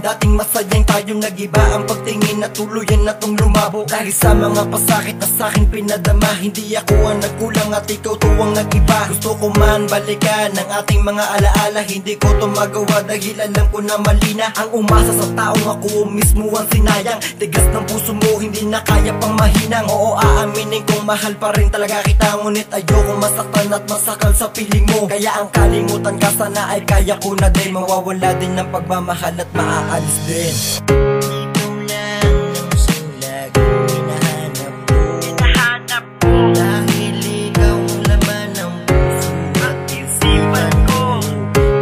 dating masayang tayong nag-iba. Ang pagtingin na tuluyan na tong lumabo dahil sa mga pasakit na sa'kin pinadama. Hindi ako ang nagkulang at ikaw to ang nag-iba. Gusto ko man balikan ang ating mga alaala, hindi ko to magawa dahil alam ko na mali na ang umasa sa taong ako mismo ang sinayang. Tigas ng puso mo hindi na kaya pang mahinang. Oo, aaminin kong mahal pa rin talaga kita, ngunit ayoko masaktan at masakal sa piling mo. Kaya ang kalimutan ka sana ay kaya ko na din. Mawawala din ng pagmamahal at maaalis din. Ikaw lang ang sulag hinahanap ko, dahil ikaw ang laman ng puso at isipan ko.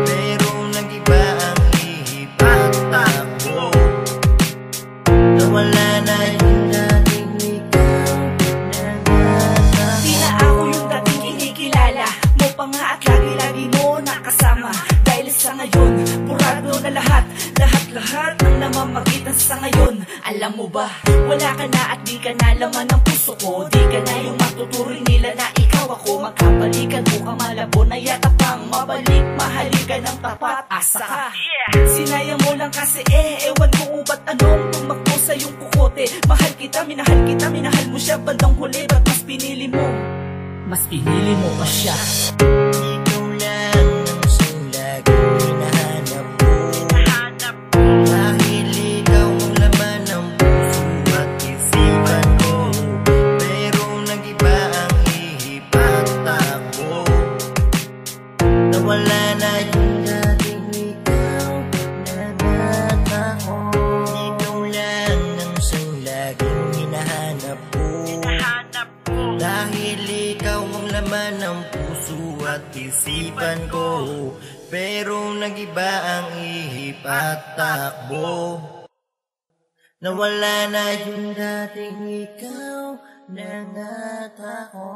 Pero nag-iba ang ihip at takbo, nawala na yung dating ikaw na di na ako yung dating kinikilala mo pa nga at lagi-lagi mo nakasama. Dahil sa ngayon, purado na lahat ang namamagitan sa ngayon. Alam mo ba, wala ka na at di ka na laman ng puso ko. Di ka na yung matuturing nila na ikaw ako. Magkabalikan mo ka malabo na yata pang mabalik. Mahalikan ng tapat, asa ka. Sinayang mo lang kasi ewan ko kung ba't anong tumakbo sa iyong kukote. Mahal kita, minahal mo siya bandang huli. Ba't mas pinili mo? Mas pinili mo pa siya. Ikaw lang ang sulag hinahanap ko, dahil ikaw ang laman ng puso at isipan ko. Pero nag-iba ang ihip at takbo, nawala na yung dating ikaw na natako. Ikaw lang ang sulag hinahanap ko, dahil ikaw ang laman ng puso at isipan ko. Pero nag-iba ang ihip at takbo, nawala na yung dating ikaw na natako.